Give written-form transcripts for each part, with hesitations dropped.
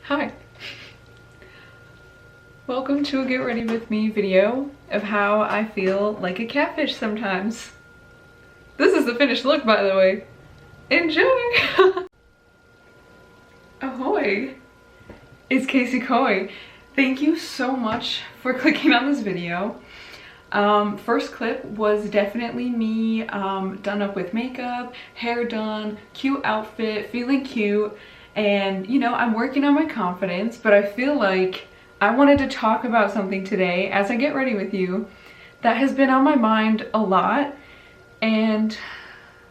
Hi. Welcome to a get ready with me video of how I feel like a catfish sometimes. This is the finished look, by the way. Enjoy! Ahoy! It's Kaysi Koi. Thank you so much for clicking on this video. First clip was definitely me done up with makeup, hair done, cute outfit, feeling cute. And you know, I'm working on my confidence, but I feel like I wanted to talk about something today as I get ready with you that has been on my mind a lot. And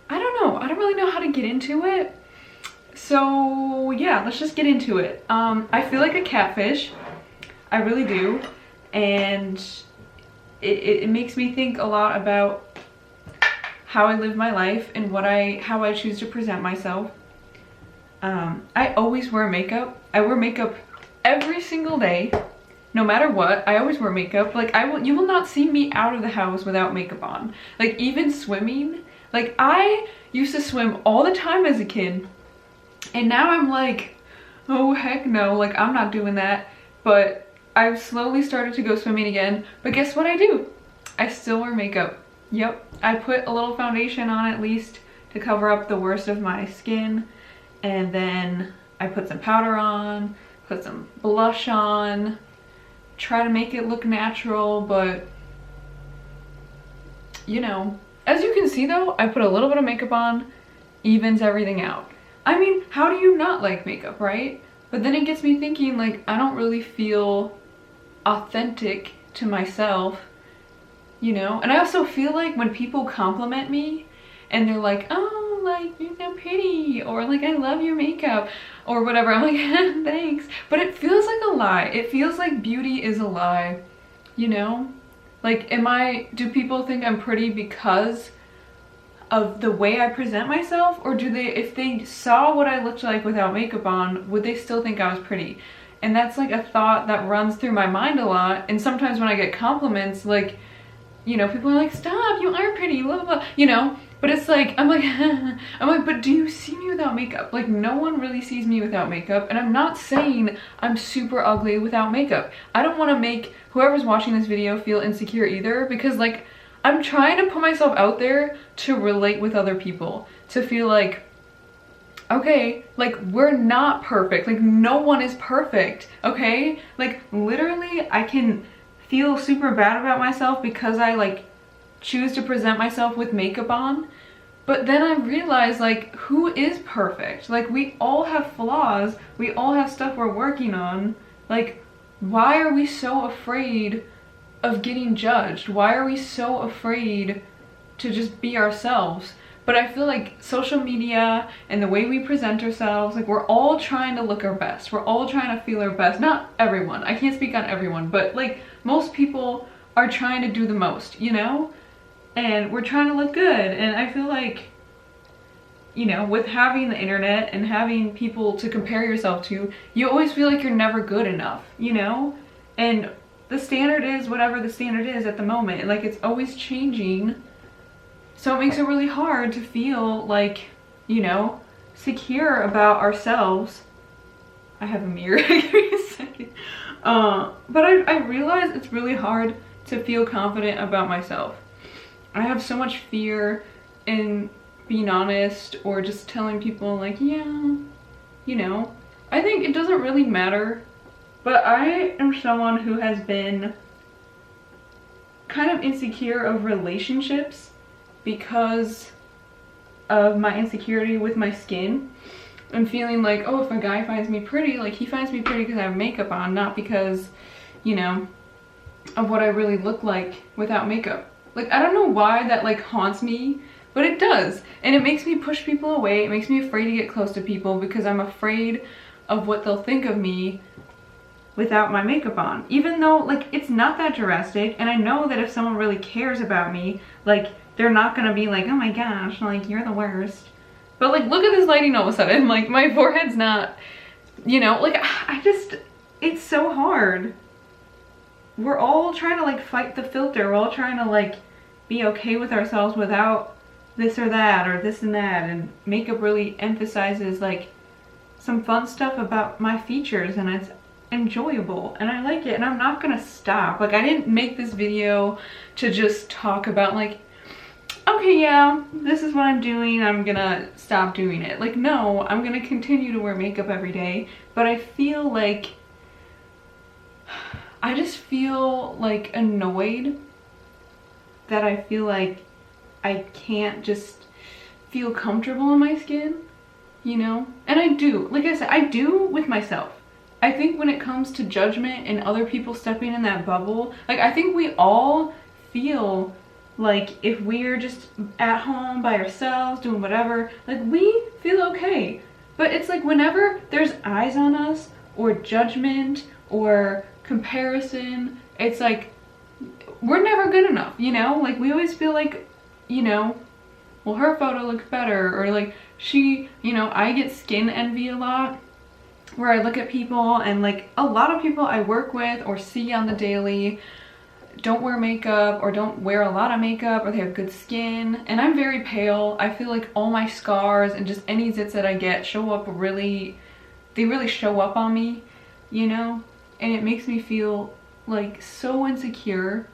I don't really know how to get into it. So yeah, let's just get into it. I feel like a catfish. I really do. And it makes me think a lot about how I live my life and how I choose to present myself. I always wear makeup. I wear makeup every single day, no matter what. I always wear makeup. Like you will not see me out of the house without makeup on. Like even swimming. Like I used to swim all the time as a kid, and now I'm like, oh heck no, like I'm not doing that. But I've slowly started to go swimming again. But guess what I do? I still wear makeup. Yep, I put a little foundation on at least to cover up the worst of my skin. And then I put some powder on, put some blush on, try to make it look natural, but you know. As you can see though, I put a little bit of makeup on, evens everything out. I mean, how do you not like makeup, right? But then it gets me thinking, like, I don't really feel authentic to myself, you know? And I also feel like when people compliment me and they're like, oh, like, you're so pretty, or like, I love your makeup, or whatever, I'm like, thanks. But it feels like a lie. It feels like beauty is a lie, you know? Like, do people think I'm pretty because of the way I present myself? Or do they, if they saw what I looked like without makeup on, would they still think I was pretty? And that's like a thought that runs through my mind a lot. And sometimes when I get compliments, like, you know, people are like, stop, you are pretty, blah, blah, blah, you know? But it's like, I'm like, but do you see me without makeup? Like, no one really sees me without makeup. And I'm not saying I'm super ugly without makeup. I don't want to make whoever's watching this video feel insecure either, because like, I'm trying to put myself out there to relate with other people, to feel like, okay, like, we're not perfect. Like, no one is perfect, okay? Like, literally, I can feel super bad about myself because I like choose to present myself with makeup on. But then I realize, like, who is perfect? Like, we all have flaws. We all have stuff we're working on. Like, why are we so afraid of getting judged? Why are we so afraid to just be ourselves? But I feel like social media and the way we present ourselves, like, we're all trying to look our best. We're all trying to feel our best. Not everyone. I can't speak on everyone, but like, most people are trying to do the most, you know? And we're trying to look good. And I feel like, you know, with having the internet and having people to compare yourself to, you always feel like you're never good enough, you know? And the standard is whatever the standard is at the moment. Like, it's always changing. So it makes it really hard to feel like, you know, secure about ourselves. I have a mirror. Give me a second. But I realize it's really hard to feel confident about myself. I have so much fear in being honest or just telling people like, yeah, you know. I think it doesn't really matter, but I am someone who has been kind of insecure of relationships because of my insecurity with my skin. I'm feeling like, oh, if a guy finds me pretty, like, he finds me pretty because I have makeup on, not because, you know, of what I really look like without makeup. Like, I don't know why that like haunts me, but it does. And it makes me push people away. It makes me afraid to get close to people because I'm afraid of what they'll think of me without my makeup on. Even though, like, it's not that drastic, and I know that if someone really cares about me, like, they're not gonna be like, oh my gosh, like, you're the worst. But like, look at this lighting all of a sudden. Like, my forehead's not, you know, like, it's so hard. We're all trying to like fight the filter. We're all trying to like be okay with ourselves without this or that or this and that. And makeup really emphasizes like some fun stuff about my features, and it's enjoyable and I like it, and I'm not gonna stop. Like, I didn't make this video to just talk about like, okay, yeah, this is what I'm doing, I'm gonna stop doing it. Like, no, I'm gonna continue to wear makeup every day, but I feel like, I just feel like annoyed that I feel like I can't just feel comfortable in my skin, you know? And I do, like I said, I do with myself. I think when it comes to judgment and other people stepping in that bubble, like, I think we all feel like if we're just at home by ourselves doing whatever, like, we feel okay. But it's like whenever there's eyes on us or judgment or comparison, it's like we're never good enough, you know? Like, we always feel like, you know, well, her photo looks better, or like she, you know, I get skin envy a lot where I look at people and like a lot of people I work with or see on the daily don't wear makeup or don't wear a lot of makeup, or they have good skin, and I'm very pale. I feel like all my scars and just any zits that I get show up really, they really show up on me, you know? And it makes me feel like so insecure,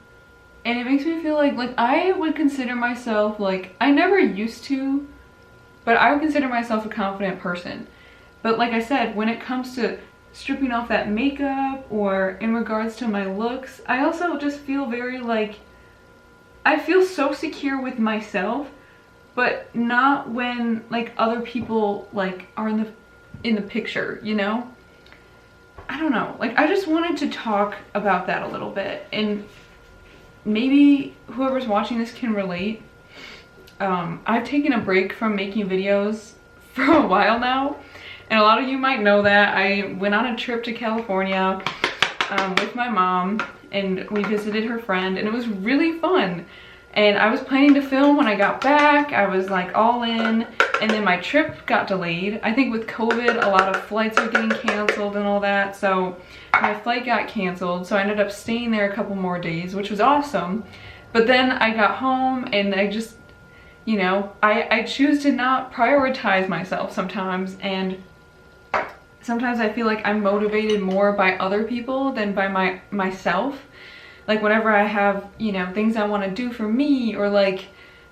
and it makes me feel like I would consider myself, like, I never used to, but I would consider myself a confident person. But like I said, when it comes to stripping off that makeup or in regards to my looks, I also just feel very like, I feel so secure with myself, but not when like other people like are in the picture, you know? I don't know, like, I just wanted to talk about that a little bit, and maybe whoever's watching this can relate. I've taken a break from making videos for a while now, and a lot of you might know that. I went on a trip to California with my mom, and we visited her friend, and it was really fun. And I was planning to film when I got back. I was like all in, and then my trip got delayed. I think with COVID, a lot of flights are getting canceled and all that, so my flight got canceled, so I ended up staying there a couple more days, which was awesome. But then I got home and I just, you know, I choose to not prioritize myself sometimes, and sometimes I feel like I'm motivated more by other people than by myself. Like, whenever I have, you know, things I want to do for me, or like,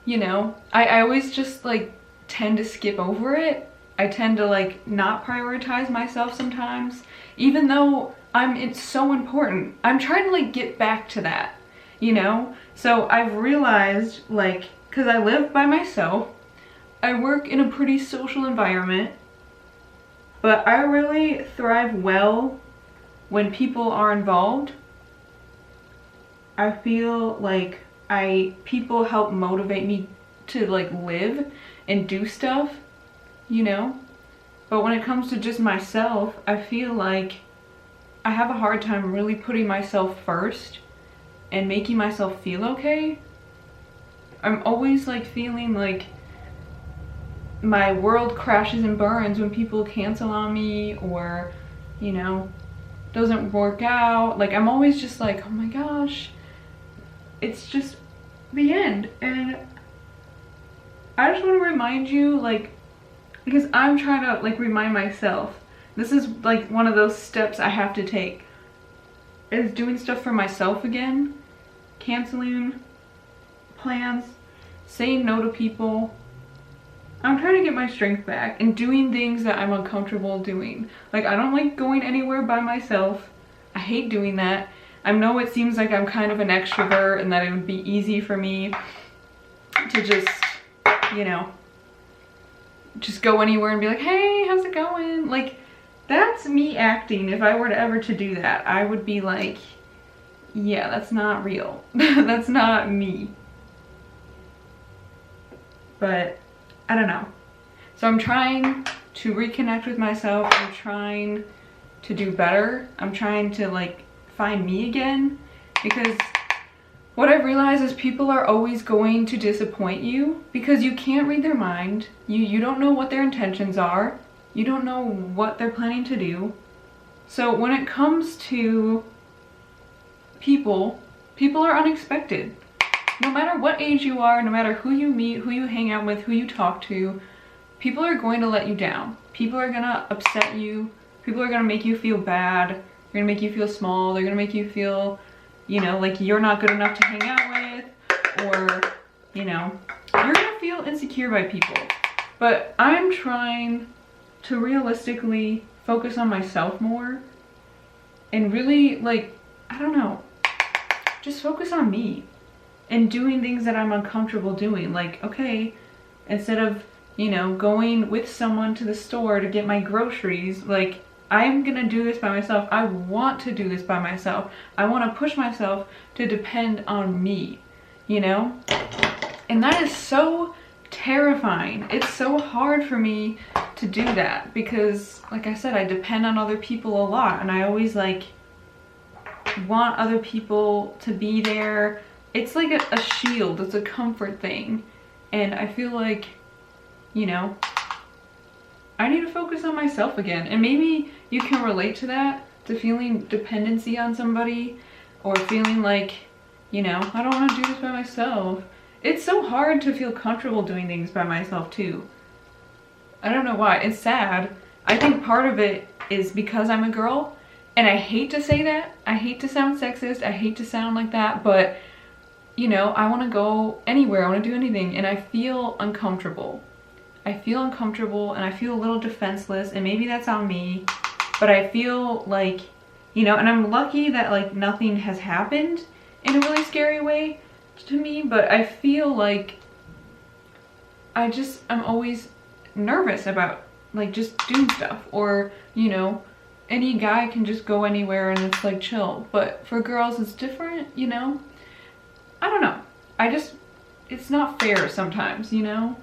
you know, I always just like tend to skip over it. I tend to like not prioritize myself sometimes, even though it's so important. I'm trying to like get back to that, you know? So I've realized, like, because I live by myself, I work in a pretty social environment, but I really thrive well when people are involved. I feel like people help motivate me to like live and do stuff, you know? But when it comes to just myself, I feel like I have a hard time really putting myself first and making myself feel okay. I'm always like feeling like my world crashes and burns when people cancel on me, or, you know, doesn't work out. Like, I'm always just like, oh my gosh, it's just the end. And I just want to remind you, like, because I'm trying to like remind myself, this is like one of those steps I have to take, is doing stuff for myself again, canceling plans, saying no to people. I'm trying to get my strength back and doing things that I'm uncomfortable doing. Like, I don't like going anywhere by myself. I hate doing that. I know it seems like I'm kind of an extrovert and that it would be easy for me to just, you know, just go anywhere and be like, hey, how's it going? Like, that's me acting. If I were to ever to do that, I would be like, yeah, that's not real. That's not me. But I don't know. So I'm trying to reconnect with myself. I'm trying to do better. I'm trying to like find me again, because what I've realized is people are always going to disappoint you, because you can't read their mind. You don't know what their intentions are. You don't know what they're planning to do. So when it comes to people are unexpected. No matter what age you are, no matter who you meet, who you hang out with, who you talk to, people are going to let you down. people are gonna upset you. People are gonna make you feel bad. They're gonna make you feel small. They're gonna make you feel, you know, like you're not good enough to hang out with, or, you know, you're gonna feel insecure by people. But I'm trying to realistically focus on myself more and really, like, I don't know, just focus on me and doing things that I'm uncomfortable doing. Like, okay, instead of, you know, going with someone to the store to get my groceries, like, I'm gonna do this by myself. I want to do this by myself. I want to push myself to depend on me, you know? And that is so terrifying. It's so hard for me to do that because, like I said, I depend on other people a lot, and I always, like, want other people to be there. It's like a shield. It's a comfort thing. And I feel like, you know, I need to focus on myself again. And maybe you can relate to that, to feeling dependency on somebody, or feeling like, you know, I don't want to do this by myself. It's so hard to feel comfortable doing things by myself too. I don't know why. It's sad. I think part of it is because I'm a girl, and I hate to say that. I hate to sound sexist. I hate to sound like that, but, you know, I want to go anywhere. I want to do anything, and I feel uncomfortable. I feel uncomfortable, and I feel a little defenseless, and maybe that's on me, but I feel like, you know, and I'm lucky that, like, nothing has happened in a really scary way to me, but I feel like I'm always nervous about, like, just doing stuff, or, you know, any guy can just go anywhere and it's like chill, but for girls it's different, you know? I don't know. It's not fair sometimes, you know?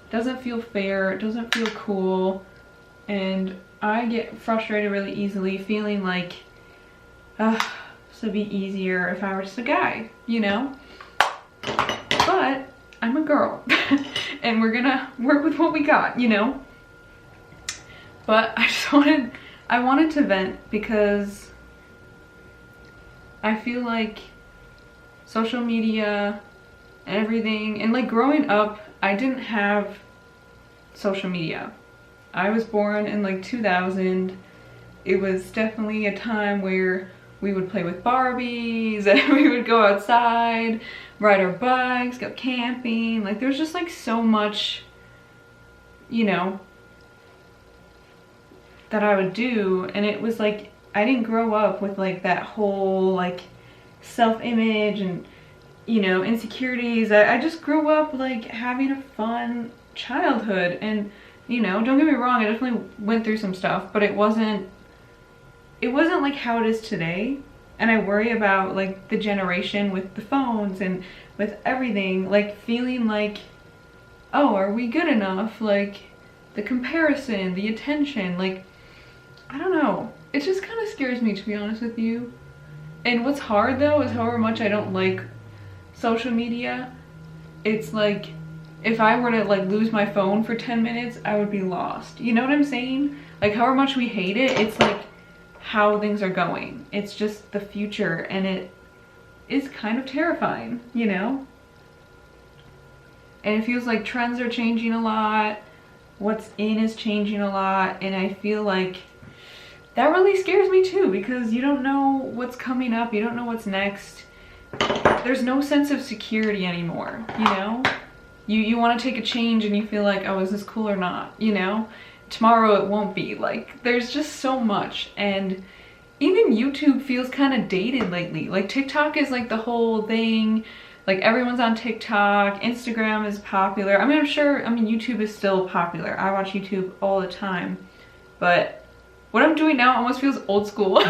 It doesn't feel fair, it doesn't feel cool, and I get frustrated really easily, feeling like, this would be easier if I were just a guy, you know? But I'm a girl, and we're gonna work with what we got, you know? But I wanted to vent because I feel like social media and everything, and, like, growing up, I didn't have social media. I was born in, like, 2000. It was definitely a time where we would play with Barbies, and we would go outside, ride our bikes, go camping. Like, there was just, like, so much, you know, that I would do, and it was like, I didn't grow up with, like, that whole, like, self-image and, you know, insecurities. I just grew up, like, having a fun childhood, and, you know, don't get me wrong, I definitely went through some stuff, but it wasn't like how it is today. And I worry about, like, the generation with the phones and with everything, like, feeling like, oh, are we good enough? Like, the comparison, the attention, like, I don't know. It just kind of scares me, to be honest with you. And what's hard, though, is however much I don't like social media, it's like, if I were to, like, lose my phone for 10 minutes, I would be lost. You know what I'm saying? Like, however much we hate it, it's like how things are going. It's just the future, and it is kind of terrifying, you know? And it feels like trends are changing a lot. What's in is changing a lot, and I feel like that really scares me too, because you don't know what's coming up, you don't know what's next. There's no sense of security anymore, you know? You want to take a change and you feel like, oh, is this cool or not, you know? Tomorrow it won't be. Like, there's just so much, and even YouTube feels kind of dated lately. Like, TikTok is, like, the whole thing. Like, everyone's on TikTok, Instagram is popular. I mean, YouTube is still popular. I watch YouTube all the time, but what I'm doing now almost feels old school,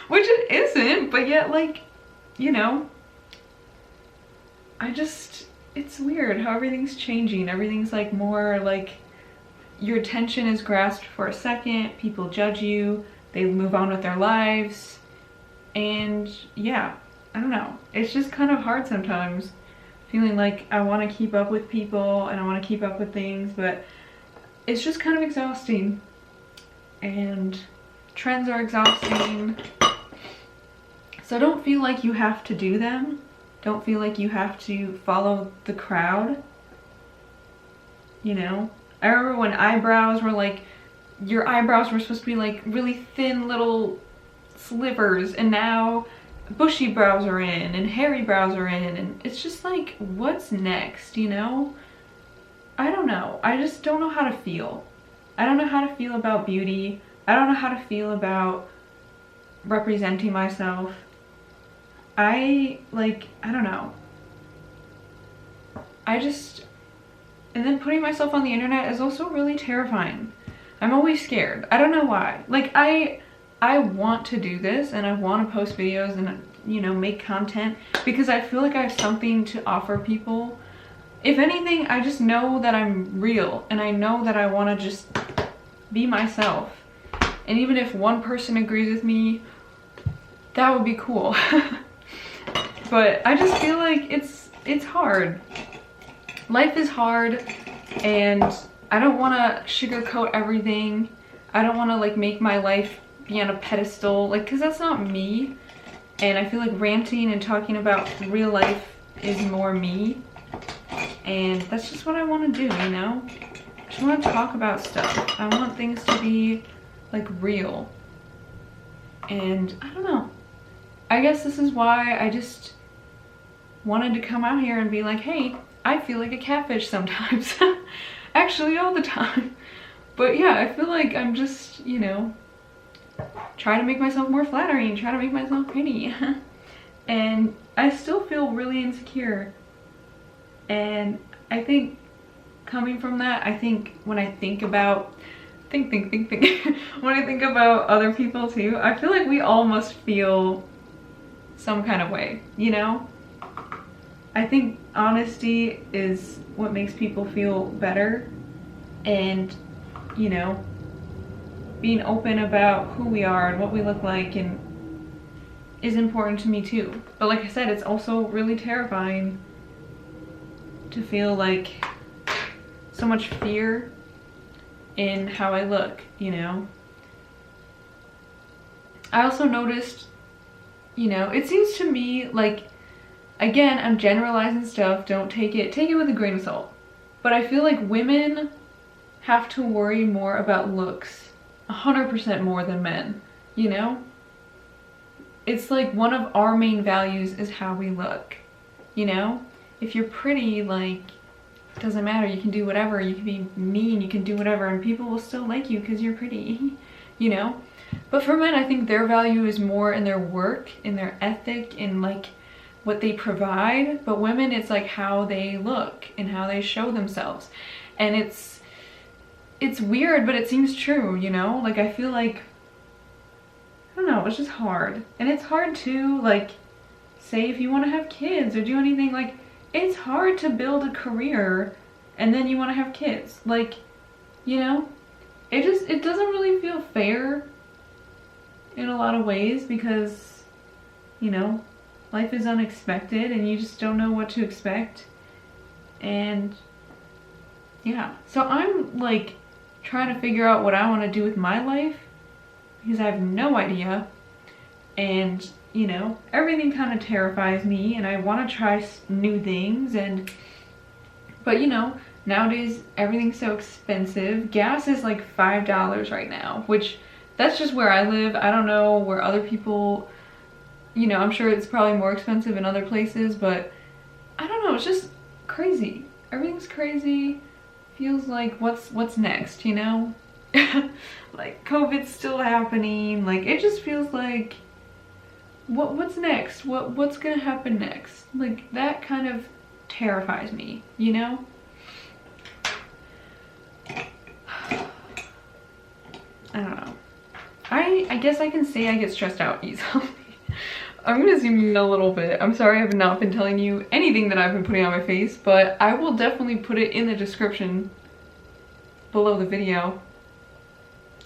which it isn't, but yet, like, you know, it's weird how everything's changing. Everything's, like, more, like, your attention is grasped for a second, people judge you, they move on with their lives, and yeah, I don't know. It's just kind of hard sometimes, feeling like I want to keep up with people and I want to keep up with things, but it's just kind of exhausting. And trends are exhausting. So don't feel like you have to do them. Don't feel like you have to follow the crowd. You know? I remember when eyebrows were, like, your eyebrows were supposed to be like really thin little slivers, and now bushy brows are in and hairy brows are in, and it's just like, what's next, you know? I don't know. I just don't know how to feel. I don't know how to feel about beauty. I don't know how to feel about representing myself. I don't know. And then putting myself on the internet is also really terrifying. I'm always scared. I don't know why. Like, I want to do this, and I want to post videos and, you know, make content because I feel like I have something to offer people. If anything, I just know that I'm real, and I know that I want to just be myself. And even if one person agrees with me, that would be cool. But I just feel like it's hard. Life is hard, and I don't want to sugarcoat everything. I don't want to like make my life be on a pedestal, like, because that's not me. And I feel like ranting and talking about real life is more me. And that's just what I want to do, you know? I just want to talk about stuff. I want things to be like real. And I don't know. I guess this is why I just wanted to come out here and be like, hey, I feel like a catfish sometimes. Actually, all the time. But yeah, I feel like I'm just, you know, trying to make myself more flattering, trying to make myself pretty. And I still feel really insecure. And I think coming from that, I think when I think about, when I think about other people too, I feel like we all must feel some kind of way, you know? I think honesty is what makes people feel better, and, you know, being open about who we are and what we look like and is important to me too. But like I said, it's also really terrifying to feel like so much fear in how I look, you know? I also noticed, you know, it seems to me like, again, I'm generalizing stuff, don't take it with a grain of salt. But I feel like women have to worry more about looks 100% more than men, you know? It's like one of our main values is how we look, you know? If you're pretty, like, it doesn't matter, you can do whatever, you can be mean, you can do whatever, and people will still like you because you're pretty, you know? But for men, I think their value is more in their work, in their ethic, in like what they provide. But women, it's like how they look and how they show themselves. And it's weird, but it seems true, you know? Like, I feel like, I don't know, it's just hard. And it's hard to, like, say if you want to have kids or do anything, like, it's hard to build a career and then you want to have kids. Like, you know, it doesn't really feel fair in a lot of ways because, you know, life is unexpected and you just don't know what to expect. And yeah, so I'm like trying to figure out what I want to do with my life because I have no idea. And you know, everything kind of terrifies me and I want to try new things, but you know, nowadays everything's so expensive. Gas is like $5 right now, which that's just where I live. I don't know where other people, you know, I'm sure it's probably more expensive in other places, but I don't know, it's just crazy. Everything's crazy. Feels like what's next, you know? Like COVID's still happening. Like it just feels like what's next? What's gonna happen next? Like that kind of terrifies me, you know? I don't know. I guess I can say I get stressed out easily. I'm gonna zoom in a little bit. I'm sorry I've not been telling you anything that I've been putting on my face, but I will definitely put it in the description below the video.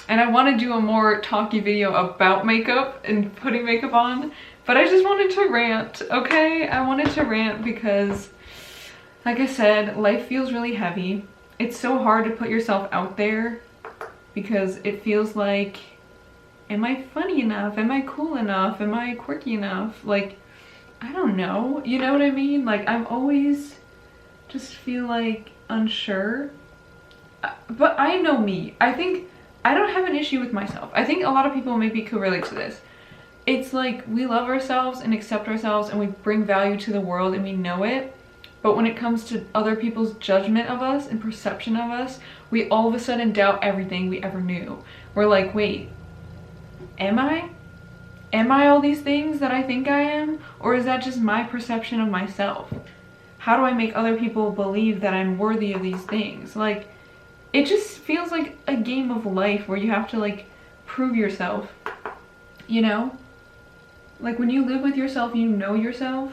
And I want to do a more talky video about makeup and putting makeup on, but I just wanted to rant, okay? I wanted to rant because, like I said, life feels really heavy. It's so hard to put yourself out there because it feels like, am I funny enough? Am I cool enough? Am I quirky enough? Like, I don't know, you know what I mean? Like, I'm always just feel like unsure. But I know me. I think I don't have an issue with myself. I think a lot of people maybe could relate to this. It's like we love ourselves and accept ourselves and we bring value to the world and we know it. But when it comes to other people's judgment of us and perception of us, we all of a sudden doubt everything we ever knew. We're like, wait, am I? Am I all these things that I think I am? Or is that just my perception of myself? How do I make other people believe that I'm worthy of these things? Like, it just feels like a game of life where you have to like prove yourself, you know? Like when you live with yourself, you know yourself,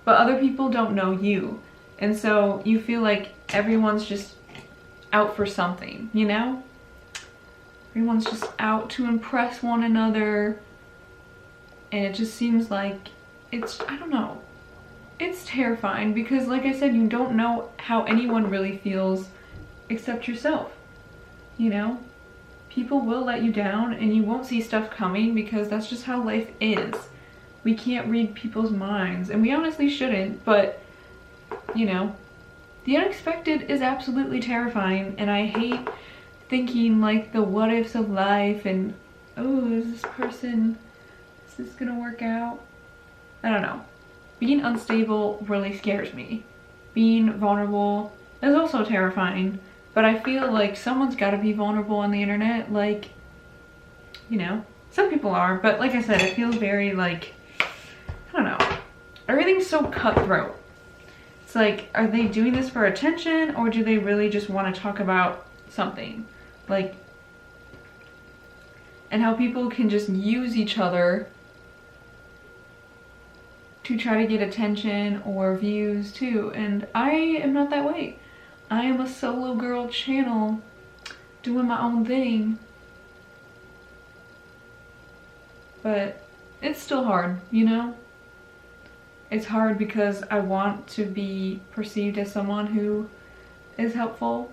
but other people don't know you. And so you feel like everyone's just out for something, you know? Everyone's just out to impress one another. And it just seems like it's, I don't know. It's terrifying because like I said, you don't know how anyone really feels except yourself, you know? People will let you down and you won't see stuff coming because that's just how life is. We can't read people's minds and we honestly shouldn't, but you know, the unexpected is absolutely terrifying and I hate thinking like the what ifs of life and, oh, is this gonna work out? I don't know. Being unstable really scares me. Being vulnerable is also terrifying, but I feel like someone's gotta be vulnerable on the internet. Like, you know, some people are, but like I said, it feels very like, I don't know. Everything's so cutthroat. It's like, are they doing this for attention or do they really just want to talk about something? Like, and how people can just use each other to try to get attention or views too. And I am not that way. I am a solo girl channel doing my own thing. But it's still hard, you know? It's hard because I want to be perceived as someone who is helpful,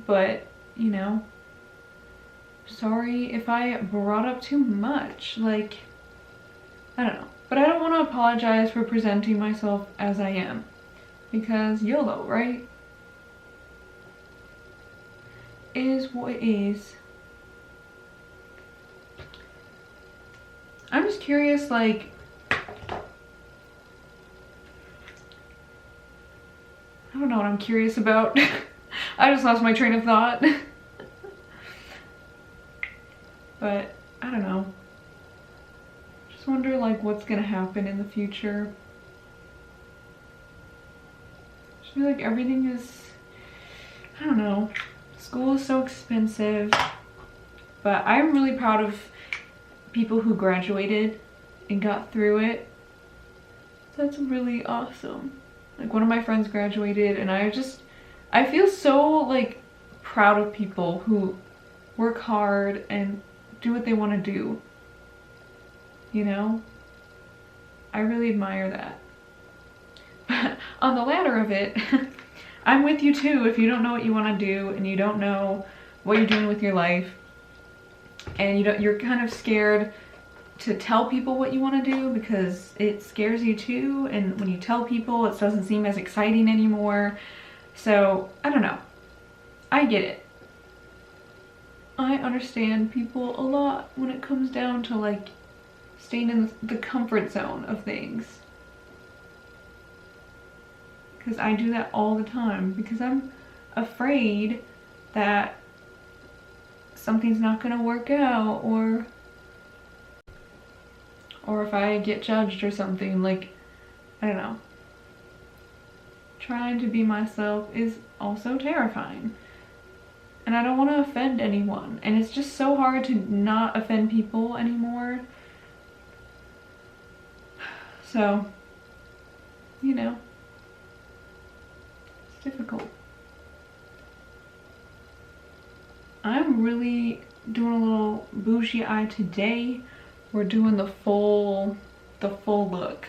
but, you know, sorry if I brought up too much. Like, I don't know. But I don't want to apologize for presenting myself as I am, because YOLO, right? Is what it is. I'm just curious, like, I don't know what I'm curious about. I just lost my train of thought. But, I don't know. Just wonder like what's gonna happen in the future. I just feel like everything is, I don't know. School is so expensive. But I'm really proud of people who graduated and got through it. That's really awesome. Like one of my friends graduated and I feel so like proud of people who work hard and do what they want to do. You know? I really admire that. But on the ladder of it, I'm with you too if you don't know what you want to do and you don't know what you're doing with your life and you're kind of scared to tell people what you want to do because it scares you too, and when you tell people it doesn't seem as exciting anymore. So I don't know, I get it. I understand people a lot when it comes down to like staying in the comfort zone of things, because I do that all the time because I'm afraid that something's not gonna work out or if I get judged or something. Like, I don't know. Trying to be myself is also terrifying. And I don't want to offend anyone. And it's just so hard to not offend people anymore. So, you know, it's difficult. I'm really doing a little bougie eye today. We're doing the full look.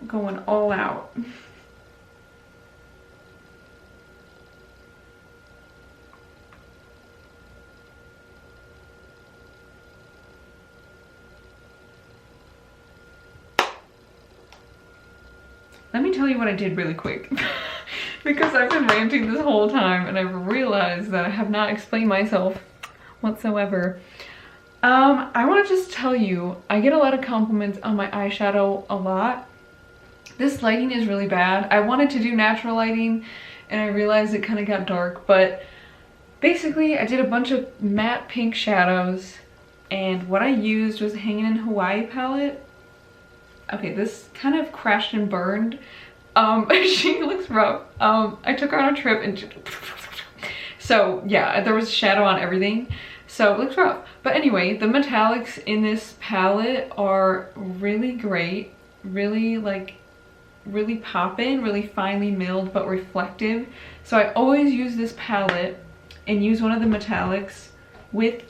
Going all out. Let me tell you what I did really quick. Because I've been ranting this whole time and I've realized that I have not explained myself whatsoever. I want to just tell you, I get a lot of compliments on my eyeshadow a lot. This lighting is really bad. I wanted to do natural lighting and I realized it kind of got dark, but basically I did a bunch of matte pink shadows and what I used was a Hanging in Hawaii palette. Okay, this kind of crashed and burned. She looks rough. I took her on a trip and so yeah, there was shadow on everything. So it looks rough. But anyway, the metallics in this palette are really great. Really really poppin', really finely milled but reflective. So I always use this palette and use one of the metallics with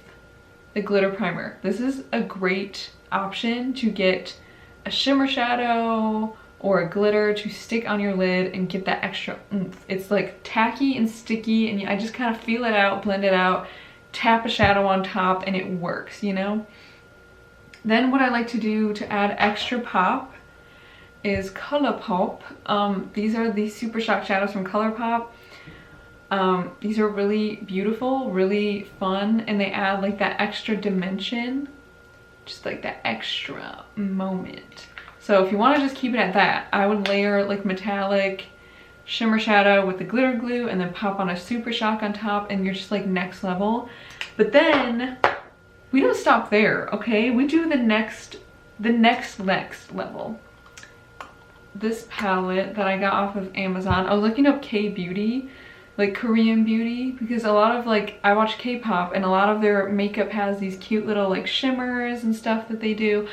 the glitter primer. This is a great option to get a shimmer shadow or a glitter to stick on your lid and get that extra oomph. It's like tacky and sticky and I just kind of feel it out, blend it out, tap a shadow on top and it works, you know? Then what I like to do to add extra pop is Colourpop. These are the Super Shock shadows from Colourpop. These are really beautiful, really fun, and they add like that extra dimension, just like that extra moment. So if you want to just keep it at that, I would layer like metallic shimmer shadow with the glitter glue and then pop on a Super Shock on top and you're just like next level. But then we don't stop there, okay? We do the next level. This palette that I got off of Amazon, I was looking up K-beauty, like Korean beauty, because a lot of like, I watch K-pop and a lot of their makeup has these cute little like shimmers and stuff that they do.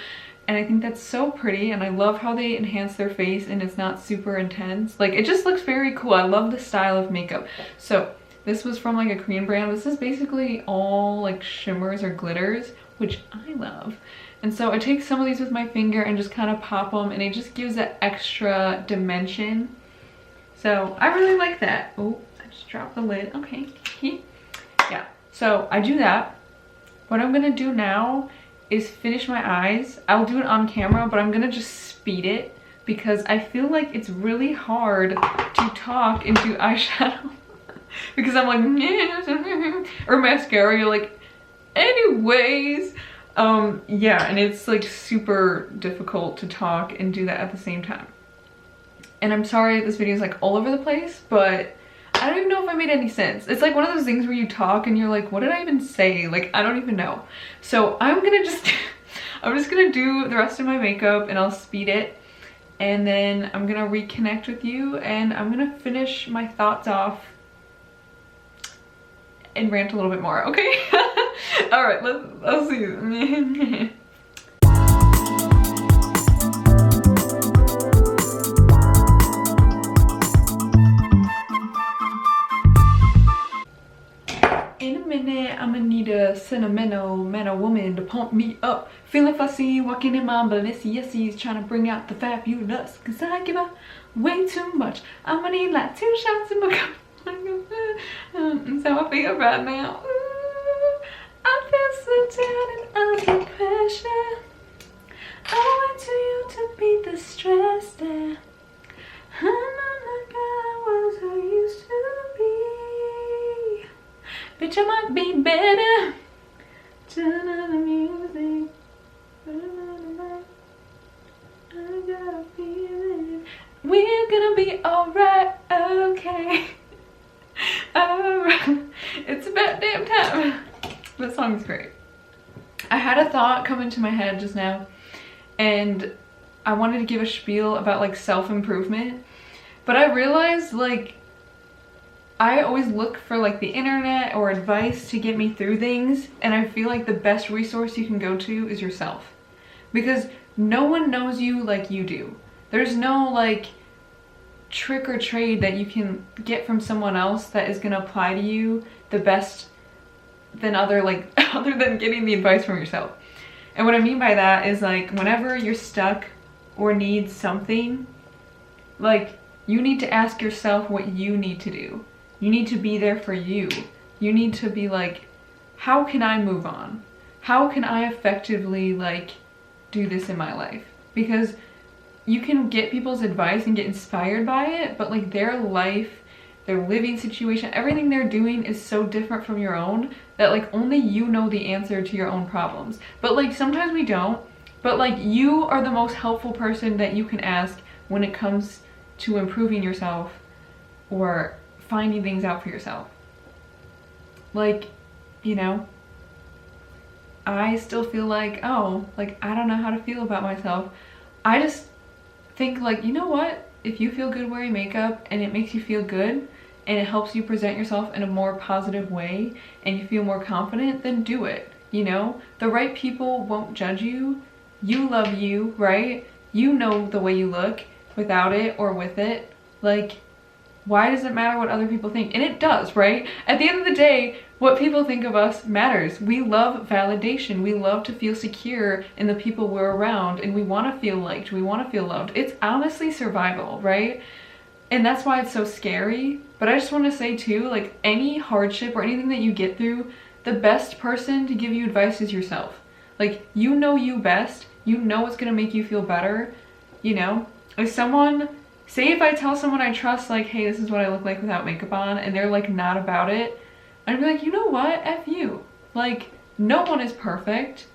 And I think that's so pretty and I love how they enhance their face and it's not super intense. Like it just looks very cool. I love the style of makeup. So this was from like a Korean brand. This is basically all like shimmers or glitters, which I love. And so I take some of these with my finger and just kind of pop them and it just gives that extra dimension. So I really like that. Oh, I just dropped the lid. Okay. Yeah. So I do that. What I'm going to do now is finish my eyes. I'll do it on camera, but I'm gonna just speed it because I feel like it's really hard to talk into eyeshadow because I'm like, or mascara, you're like, anyways. Yeah, and it's like super difficult to talk and do that at the same time. And I'm sorry this video is like all over the place, but I don't even know if I made any sense. It's like one of those things where you talk and you're like, what did I even say? Like, I don't even know. So I'm just gonna do the rest of my makeup and I'll speed it. And then I'm gonna reconnect with you and I'm gonna finish my thoughts off and rant a little bit more, okay? All right, let's see. In a minute, I'm gonna need a sentimental man or woman to pump me up. Feeling fussy, walking in my Besitos, trying to bring out the fabulous. Cause I give up way too much. I'm gonna need like 2 shots in my cup. And so I feel right now. I feel so down and under pressure. I want you to beat the stress down. I'm not like I was or used to be. Bitch, I might be better. Turn on the music. I got a feeling we're gonna be alright, okay. Alright. It's about damn time. This song's great. I had a thought come into my head just now and I wanted to give a spiel about like self-improvement, but I realized like I always look for like the internet or advice to get me through things, and I feel like the best resource you can go to is yourself, because no one knows you like you do. There's no like trick or trade that you can get from someone else that is going to apply to you the best than other than getting the advice from yourself. And what I mean by that is like whenever you're stuck or need something, like you need to ask yourself what you need to do. You need to be there for you. You need to be like, how can I move on? How can I effectively like do this in my life? Because you can get people's advice and get inspired by it, but like their life, their living situation, everything they're doing is so different from your own that like only you know the answer to your own problems. But like sometimes we don't. But like you are the most helpful person that you can ask when it comes to improving yourself or finding things out for yourself. Like, you know, I still feel like, oh, like I don't know how to feel about myself. I just think like, you know what? If you feel good wearing makeup and it makes you feel good and it helps you present yourself in a more positive way and you feel more confident, then do it. You know, the right people won't judge you. You love you, right? You know the way you look without it or with it. Like, why does it matter what other people think? And it does, right? At the end of the day, what people think of us matters. We love validation. We love to feel secure in the people we're around, and we want to feel liked. We want to feel loved. It's honestly survival, right? And that's why it's so scary. But I just want to say too, like any hardship or anything that you get through, the best person to give you advice is yourself. Like, you know you best. You know what's going to make you feel better. You know, if someone, say if I tell someone I trust, like, hey, this is what I look like without makeup on, and they're like not about it, I'd be like, you know what, F you. Like, no one is perfect.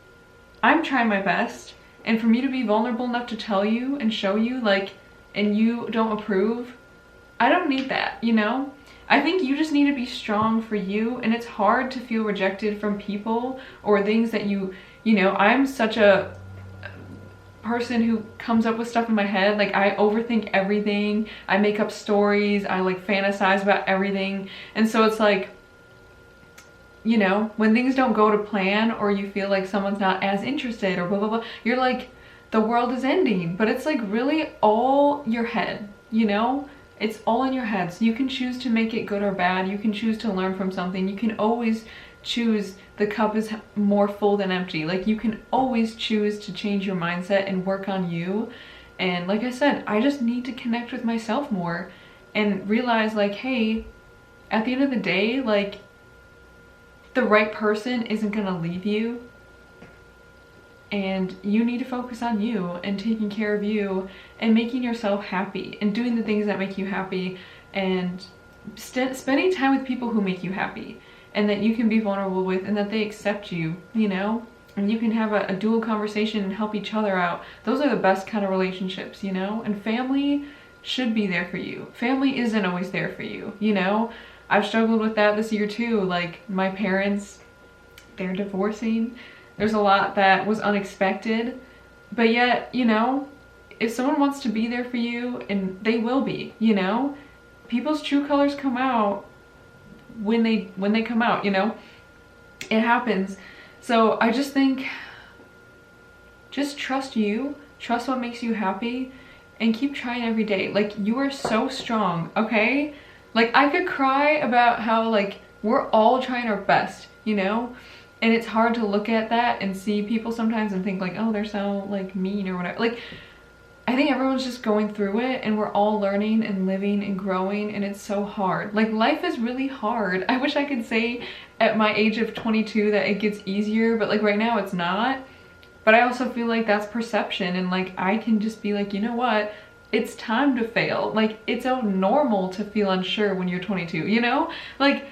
I'm trying my best. And for me to be vulnerable enough to tell you and show you, like, and you don't approve, I don't need that, you know? I think you just need to be strong for you, and it's hard to feel rejected from people or things that you know, I'm such a person who comes up with stuff in my head. Like, I overthink everything. I make up stories. I like fantasize about everything. And so it's like, you know, when things don't go to plan or you feel like someone's not as interested or blah, blah, blah, you're like, the world is ending. But it's like really all your head, you know? It's all in your head. So you can choose to make it good or bad. You can choose to learn from something. You can always choose the cup is more full than empty. Like, you can always choose to change your mindset and work on you. And like I said, I just need to connect with myself more and realize like, hey, at the end of the day, like, the right person isn't gonna leave you, and you need to focus on you and taking care of you and making yourself happy and doing the things that make you happy and spending time with people who make you happy and that you can be vulnerable with and that they accept you, you know? And you can have a dual conversation and help each other out. Those are the best kind of relationships, you know? And family should be there for you. Family isn't always there for you, you know? I've struggled with that this year too. Like, my parents, they're divorcing. There's a lot that was unexpected, but yet, you know, if someone wants to be there for you, and they will be, you know? People's true colors come out when they come out, you know? It happens. So I just think, just trust you, trust what makes you happy, and keep trying every day. Like, you are so strong, okay? Like, I could cry about how, like, we're all trying our best, you know? And it's hard to look at that and see people sometimes and think, like, oh, they're so, like, mean or whatever. Like, I think everyone's just going through it, and we're all learning and living and growing, and it's so hard. Like, life is really hard. I wish I could say at my age of 22 that it gets easier, but, like, right now it's not. But I also feel like that's perception, and, like, I can just be like, you know what? It's time to fail. Like, it's so normal to feel unsure when you're 22, you know? Like,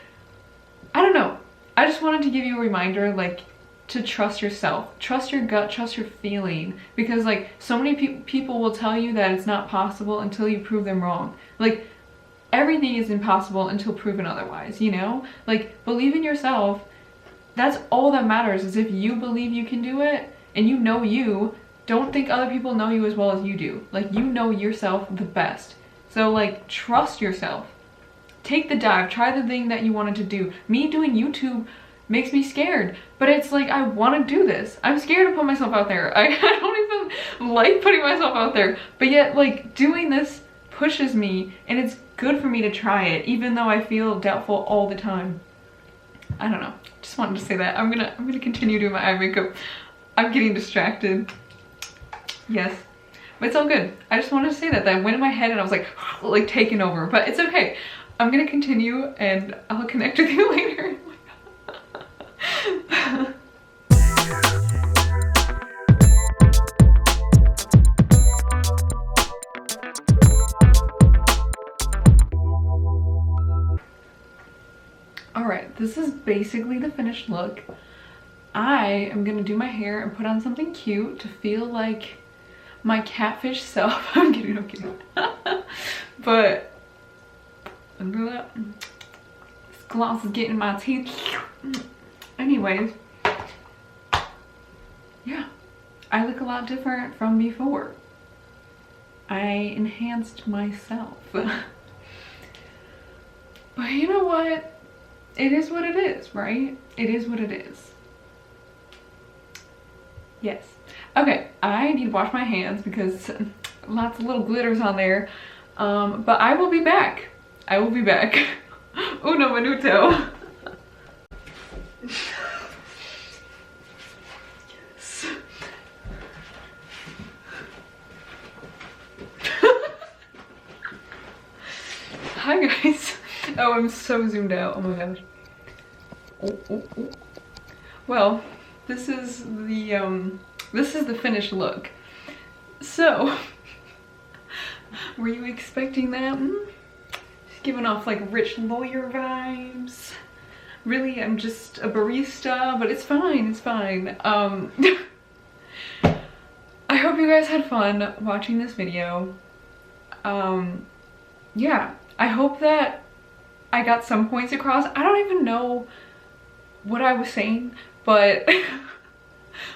I don't know. I just wanted to give you a reminder, like, to trust yourself. Trust your gut, trust your feeling. Because, like, so many people will tell you that it's not possible until you prove them wrong. Like, everything is impossible until proven otherwise, you know? Like, believe in yourself. That's all that matters, is if you believe you can do it, and you know you, don't think other people know you as well as you do. Like, you know yourself the best. So, like, trust yourself. Take the dive. Try the thing that you wanted to do. Me doing YouTube makes me scared, but it's like, I want to do this. I'm scared to put myself out there. I don't even like putting myself out there, but yet, like, doing this pushes me, and it's good for me to try it, even though I feel doubtful all the time. I don't know. Just wanted to say that. I'm gonna continue doing my eye makeup. I'm getting distracted. Yes, but it's all good. I just wanted to say that I went in my head and I was like taking over, but it's okay. I'm gonna continue and I'll connect with you later. All right, this has basically the finished look. I am gonna do my hair and put on something cute to feel like my catfish self. I'm kidding, I'm kidding. But under that, this gloss is getting in my teeth. Anyways, yeah, I look a lot different from before. I enhanced myself. But you know what? It is what it is, right? It is what it is. Yes. Okay, I need to wash my hands because lots of little glitters on there. But I will be back. I will be back. Uno minuto. Hi guys. Oh, I'm so zoomed out. Oh my gosh. Oh. Well, this is the finished look. So, were you expecting that? Just giving off like rich lawyer vibes. Really, I'm just a barista, but it's fine, it's fine. I hope you guys had fun watching this video. Yeah, I hope that I got some points across. I don't even know what I was saying, but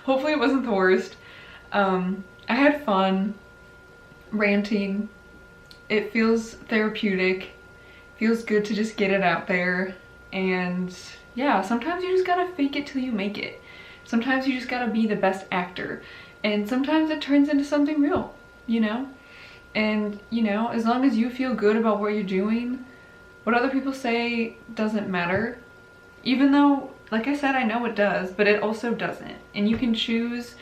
hopefully it wasn't the worst. I had fun ranting. It feels therapeutic. Feels good to just get it out there. And yeah, sometimes you just gotta fake it till you make it. Sometimes you just gotta be the best actor. And sometimes it turns into something real, you know? And, you know, as long as you feel good about what you're doing, what other people say doesn't matter. Even though, like I said, I know it does, but it also doesn't. And you can choose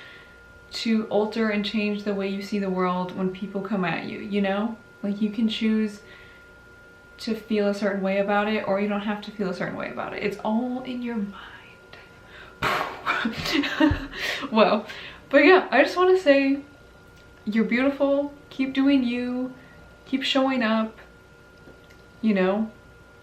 to alter and change the way you see the world when people come at you, you know? Like, you can choose to feel a certain way about it, or you don't have to feel a certain way about it. It's all in your mind. Well, but yeah, I just want to say you're beautiful. Keep doing you. Keep showing up. You know,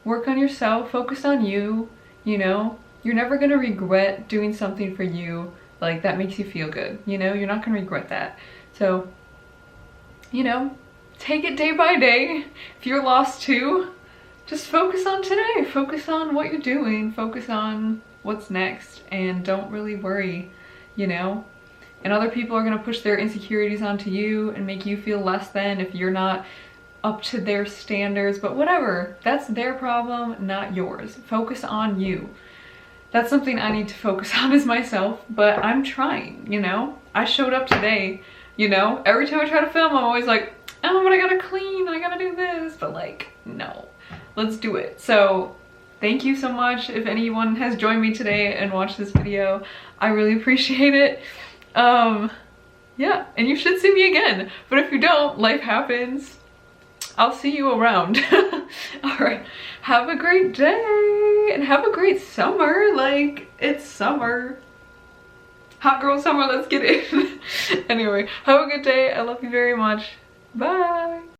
work on yourself. Focus on you. You know, you're never going to regret doing something for you like that makes you feel good. You know, you're not going to regret that. So, you know, take it day by day. If you're lost too, just focus on today. Focus on what you're doing. Focus on what's next, and don't really worry, you know? And other people are gonna push their insecurities onto you and make you feel less than if you're not up to their standards, but whatever. That's their problem, not yours. Focus on you. That's something I need to focus on as myself, but I'm trying, you know? I showed up today, you know? Every time I try to film, I'm always like, oh, but I gotta clean, I gotta do this, but like, no, let's do it. So thank you so much if anyone has joined me today and watched this video. I really appreciate it. Yeah, and you should see me again, but if you don't, life happens. I'll see you around. All right, have a great day and have a great summer. Like, it's summer. Hot girl summer, let's get it. Anyway, have a good day. I love you very much. Bye.